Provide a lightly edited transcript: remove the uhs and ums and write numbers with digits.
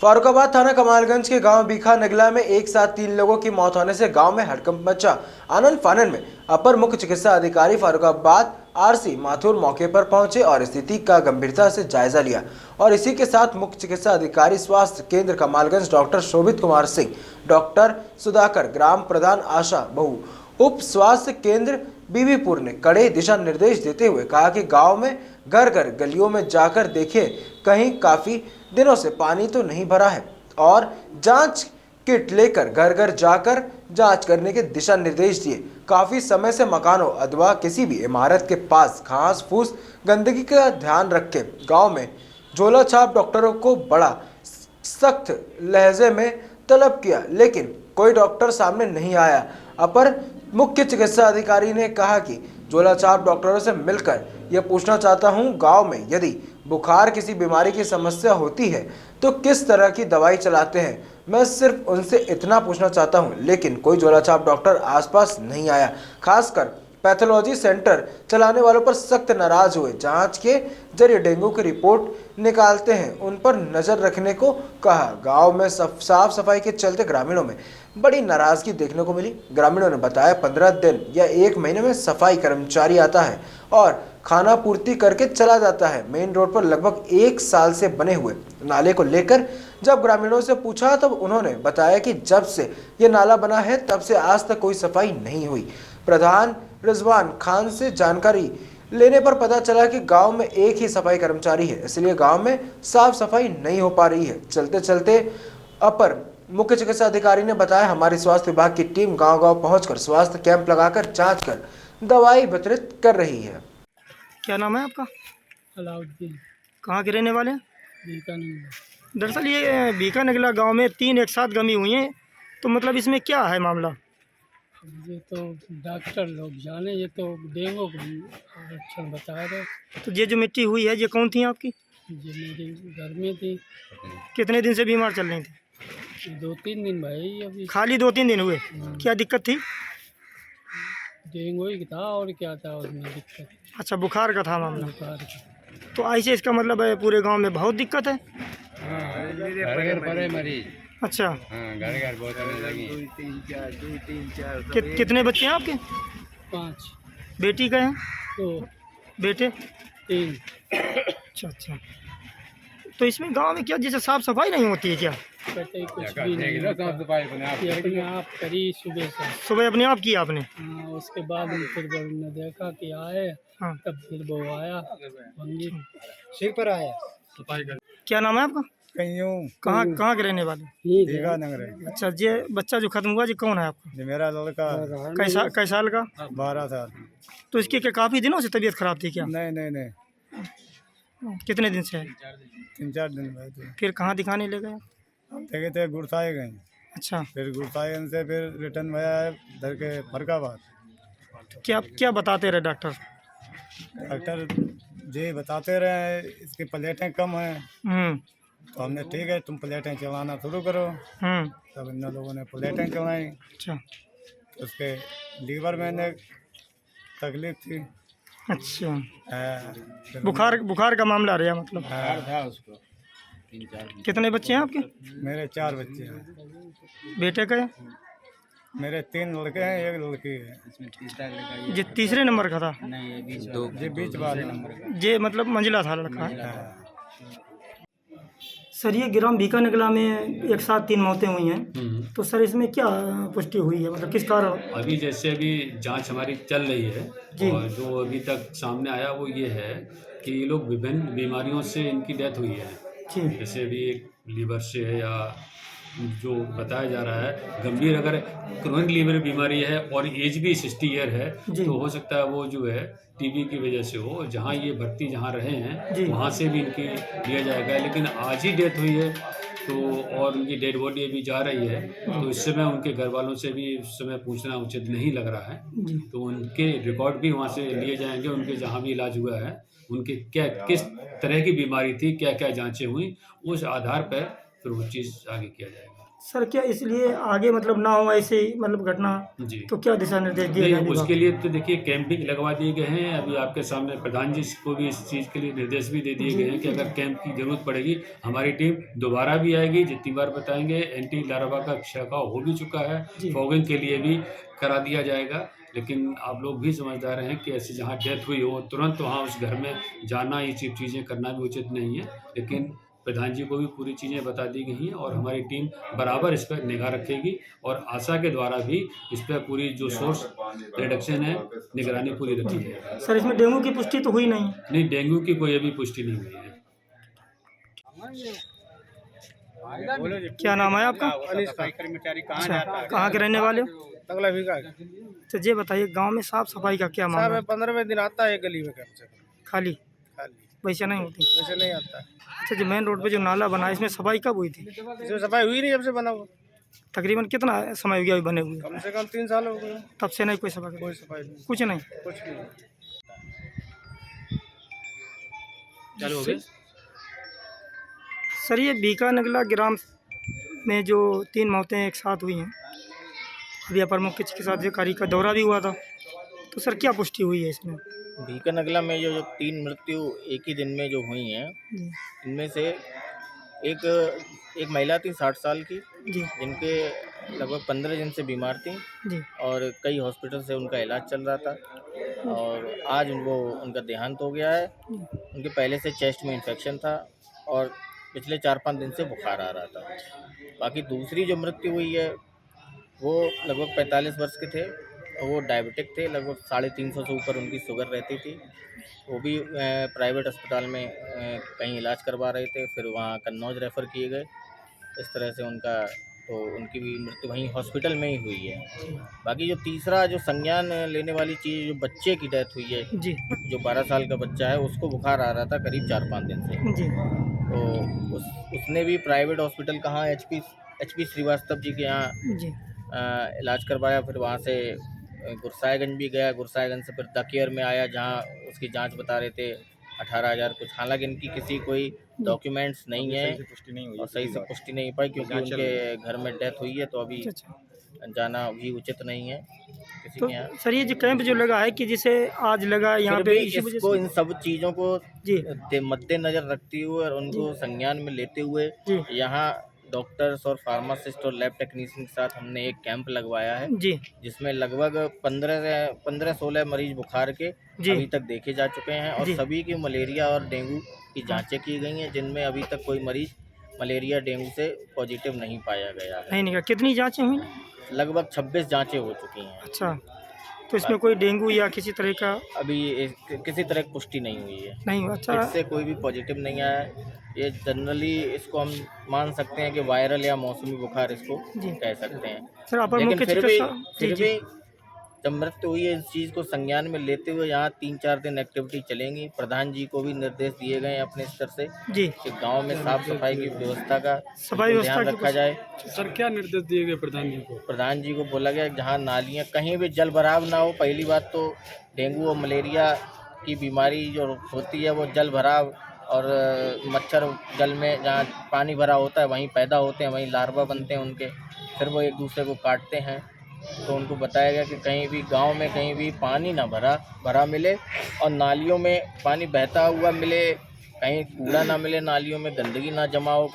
फारुखाबाद थाना कमालगंज के गांव बीखा नगला में एक साथ 3 लोगों की मौत होने से गांव में हड़कंप मचा। आनन फानन में अपर मुख्य चिकित्सा अधिकारी फारुखाबाद आरसी माथुर मौके पर पहुंचे और स्थिति का गंभीरता से जायजा लिया। और इसी के साथ मुख्य चिकित्सा अधिकारी स्वास्थ्य केंद्र कमालगंज डॉक्टर शोभित कुमार सिंह, डॉक्टर सुधाकर, ग्राम प्रधान आशा बहू, उप स्वास्थ्य केंद्र बीबीपुर ने कड़े दिशा निर्देश देते हुए कहा कि गांव में घर घर गलियों में जाकर देखें कहीं काफी दिनों से पानी तो नहीं भरा है और जांच किट लेकर घर घर जाकर जांच करने के दिशा निर्देश दिए। काफी समय से मकानों अथवा किसी भी इमारत के पास घास फूस गंदगी का ध्यान रख के गाँव में झोला छाप डॉक्टरों को बड़ा सख्त लहजे में तलब किया, लेकिन कोई डॉक्टर सामने नहीं आया। अपर मुख्य चिकित्सा अधिकारी ने कहा कि झोला छाप डॉक्टरों से मिलकर यह पूछना चाहता हूं, गांव में यदि बुखार किसी बीमारी की समस्या होती है तो किस तरह की दवाई चलाते हैं। मैं सिर्फ उनसे इतना पूछना चाहता हूं, लेकिन कोई झोला छाप डॉक्टर आसपास नहीं आया। खासकर पैथोलॉजी सेंटर चलाने वालों पर सख्त नाराज हुए। जांच के जरिए डेंगू की रिपोर्ट निकालते हैं, उन पर नजर रखने को कहा। गांव में साफ सफाई के चलते ग्रामीणों में बड़ी नाराजगी देखने को मिली। ग्रामीणों ने बताया 15 दिन या 1 महीने में सफाई कर्मचारी आता है और खाना पूर्ति करके चला जाता है। मेन रोड पर लगभग 1 साल से बने हुए नाले को लेकर जब ग्रामीणों से पूछा तब उन्होंने बताया कि जब से ये नाला बना है तब से आज तक कोई सफाई नहीं हुई। प्रधान रिजवान खान से जानकारी लेने पर पता चला कि गांव में एक ही सफाई कर्मचारी है, इसलिए गांव में साफ सफाई नहीं हो पा रही है। चलते चलते अपर मुख्य चिकित्सा अधिकारी ने बताया हमारी स्वास्थ्य विभाग की टीम गांव-गांव पहुंचकर स्वास्थ्य कैंप लगाकर जांच कर दवाई वितरित कर रही है। क्या नाम है आपका? अलाउद्दीन। कहाँ के रहने वाले हैं? बीकानेर। दरअसल ये बीका नगला गांव में 3 एक साथ गमी हुई हैं, तो मतलब इसमें क्या है मामला? ये तो डॉक्टर लोग जाने, ये तो डेंगू का लक्षण बता रहे। तो ये जो मिट्टी हुई है ये कौन थी आपकी? ये मेरी घर में थी। कितने दिन से बीमार चल रही थी? 2-3 दिन भाई, अभी खाली 2-3 दिन हुए? क्या दिक्कत थी? डेंगू ही था और क्या था उसमें दिक्कत। अच्छा, बुखार का था मामला। बुखार का। तो ऐसे इसका मतलब है पूरे गांव में बहुत दिक्कत है। घर पर मरीज। अच्छा, घर घर बहुत लगी। कितने बच्चे हैं आपके? 5। बेटी का है? 2। बेटे? 3। अच्छा। तो इसमें गांव में क्या जैसे साफ सफाई नहीं होती है क्या? कहते कुछ भी नहीं होता। ये अपने आप करी सुबह से। सुबह अपने आप किया आपने? उसके बाद फिर ने देखा कि आए। हाँ। तब फिर वो आया, सिर पर आया सफाई कर। क्या नाम है आपका? कहाँ के रहने वाले? बीका नगर है। अच्छा, ये बच्चा जो खत्म हुआ जी कौन है आपका? ये मेरा लड़का कै साल का? 12 साल। तो इसकी क्या काफ़ी दिनों से तबीयत खराब थी क्या? नहीं, कितने दिन से है? 3-4 दिन बाद थे। फिर कहाँ दिखाने ले गए? देखे थे गुड़साए गए, अच्छा, फिर गुड़साए से फिर रिटर्न भैया है इधर के फरकाबाद। तो क्या बताते रहे डॉक्टर? डॉक्टर जी बताते रहे इसकी प्लेटें कम हैं। तो हमने ठीक है तुम प्लेटें चलाना शुरू करो। तब इन लोगों ने प्लेटें चलाई। अच्छा, तो उसके लीवर में तकलीफ थी। अच्छा, बुखार का मामला रहा मतलब? था उसको। 3-4 कितने बच्चे हैं आपके? मेरे 4 बच्चे हैं। बेटे का? मेरे 3 लड़के हैं, 1 लड़की है। इसमें तीसरा लड़का ये तीसरे नंबर का था? नहीं, ये बीच ये बीच वाला नंबर। ये मतलब मंजिला था लड़का? सर, ये ग्राम बीका नगला में एक साथ 3 मौतें हुई हैं, तो सर इसमें क्या पुष्टि हुई है, मतलब किस कारण? अभी जैसे अभी जांच हमारी चल रही है और जो अभी तक सामने आया वो ये है कि ये लोग विभिन्न बीमारियों से इनकी डेथ हुई है। जैसे अभी एक लीवर से है या जो बताया जा रहा है गंभीर अगर क्रोनिक लीवर बीमारी है और एज भी 60 ईयर है तो हो सकता है वो जो है टीबी की वजह से हो। जहाँ ये भर्ती जहाँ रहे हैं वहाँ से भी इनकी लिया जाएगा, लेकिन आज ही डेथ हुई है तो और उनकी डेड बॉडी अभी जा रही है तो इस समय उनके घर वालों से भी इस समय पूछना उचित नहीं लग रहा है। तो उनके रिकॉर्ड भी वहाँ से लिए जाएंगे, उनके जहाँ भी इलाज हुआ है उनके किस तरह की बीमारी थी, क्या क्या जाँचें हुई, उस आधार पर फिर वो चीज़ आगे किया जाएगा। सर क्या इसलिए आगे मतलब ना हो ऐसे मतलब घटना, जी। तो क्या दिशा निर्देश दिए नहीं, गए उसके लिए तो देखिए कैंपिंग लगवा दिए गए हैं। अभी आपके सामने प्रधान जी को भी इस चीज़ के लिए निर्देश भी दे दिए गए हैं कि अगर कैंप की जरूरत पड़ेगी हमारी टीम दोबारा भी आएगी। जितनी बार बताएंगे एंटी लार्वा का छिड़काव हो भी चुका है, फॉगिंग के लिए भी करा दिया जाएगा। लेकिन आप लोग भी समझदार हैं कि ऐसी जहाँ डेथ हुई हो तुरंत वहाँ उस घर में जाना, ये चीज़ें करना भी उचित नहीं है। लेकिन प्रधान जी को भी पूरी चीज़ें बता दी गई हैं और हमारी टीम बराबर इस पर निगाह रखेगी और आशा के द्वारा भी इस पर पूरी जो सोर्स रिडक्शन है निगरानी पूरी रखी जाएगी। सर इसमें डेंगू की पुष्टि तो हुई नहीं? नहीं, डेंगू की कोई अभी पुष्टि नहीं हुई है। क्या नाम है आपका? अच्छा, कहाँ के रहने वाले हो? अगला भी का तो ये बताइए गांव में साफ सफाई का क्या मामला है? 15वें दिन आता है गली में कम से कम, खाली खाली वैसे नहीं होती? वैसे नहीं आता है। अच्छा, जो मेन रोड पे जो नाला बना है इसमें सफाई कब हुई थी? इसमें सफाई हुई नहीं जब से बना हुआ, तकरीबन कितना समय हो गया अभी बने हुए? कम से कम 3 साल हो गए। तब से नहीं कोई सफाई? कोई सफाई नहीं, कुछ नहीं? कुछ नहीं। सर ये बीका नगला ग्राम में जो 3 मौतें एक साथ हुई हैं, अभी अपर मुख्य चिकित्सा अधिकारी का दौरा भी हुआ था, तो सर क्या पुष्टि हुई है इसमें? बीकानेगला में जो 3 मृत्यु एक ही दिन में जो हुई हैं, जी इनमें से एक महिला थी 60 साल की, जी जिनके लगभग 15 दिन से बीमार थी जी और कई हॉस्पिटल से उनका इलाज चल रहा था और आज उनका देहांत हो गया है। उनके पहले से चेस्ट में इन्फेक्शन था और पिछले 4-5 दिन से बुखार आ रहा था। बाकी दूसरी जो मृत्यु हुई है वो लगभग 45 वर्ष के थे, वो डायबिटिक थे, लगभग 350 से ऊपर उनकी शुगर रहती थी। वो भी प्राइवेट अस्पताल में कहीं इलाज करवा रहे थे, फिर वहाँ कन्नौज रेफ़र किए गए। इस तरह से उनकी भी मृत्यु वहीं हॉस्पिटल में ही हुई है। बाकी जो तीसरा जो संज्ञान लेने वाली चीज़, जो बच्चे की डेथ हुई है, जी जो 12 साल का बच्चा है, उसको बुखार आ रहा था करीब 4-5 दिन से। जी तो उसने भी प्राइवेट हॉस्पिटल कहाँ एचपी श्रीवास्तव जी के यहाँ जी इलाज करवाया, फिर वहाँ से गुरसाएगंज भी गया, गुरसाएगंज से फिर दकेयर में आया जहाँ उसकी जांच बता रहे थे 18,000 कुछ। हालांकि इनकी किसी कोई डॉक्यूमेंट्स नहीं है और सही से पुष्टि नहीं पाई क्योंकि उनके घर में डेथ हुई है, तो अभी जाना भी उचित नहीं है किसी तो के यहाँ। सर ये जो कैंप जो लगा है कि जिसे आज लगा यहाँ फिर पे, भी इसी वजह इसको से इन सब चीज़ों को जी मद्देनजर रखते हुए और उनको संज्ञान में लेते हुए जी यहाँ डॉक्टर्स और फार्मासिस्ट और लैब टेक्नीशियन के साथ हमने एक कैंप लगवाया है, जी जिसमें लगभग 15-16 मरीज बुखार के जी अभी तक देखे जा चुके हैं और जी। सभी की मलेरिया और डेंगू की जांचें की गई हैं, जिनमें अभी तक कोई मरीज मलेरिया डेंगू से पॉजिटिव नहीं पाया गया है। नहीं निकला। कितनी जांचें हुई? लगभग 26 जांचें हो चुकी हैं। अच्छा, तो इसमें कोई डेंगू या किसी तरह का अभी किसी तरह की पुष्टि नहीं हुई है, नहीं हुआ? अच्छा, इससे कोई भी पॉजिटिव नहीं आया है। ये जनरली इसको हम मान सकते हैं कि वायरल या मौसमी बुखार इसको जी। कह सकते हैं। सर अपर लेकिन मुख्य फिर चिकित्सा भी जब मृत्यु हुई है, इस चीज़ को संज्ञान में लेते हुए यहाँ 3-4 दिन एक्टिविटी चलेंगी। प्रधान जी को भी निर्देश दिए गए हैं अपने स्तर से जी कि गांव में साफ सफाई की व्यवस्था का सफाई व्यवस्था ध्यान की रखा जाए। सर क्या निर्देश दिए गए प्रधान जी को? प्रधान जी को बोला गया जहाँ नालियाँ कहीं भी जल भराव ना हो। पहली बात तो डेंगू और मलेरिया की बीमारी जो होती है वो जल भराव और मच्छर जल में जहाँ पानी भरा होता है वहीं पैदा होते हैं, वहीं लार्वा बनते हैं उनके, फिर वो एक दूसरे को काटते हैं। तो उनको बताया गया कि कहीं भी गांव में कहीं भी पानी ना भरा मिले और नालियों में पानी बहता हुआ मिले, कहीं कूड़ा ना मिले, नालियों में गंदगी ना जमा हो।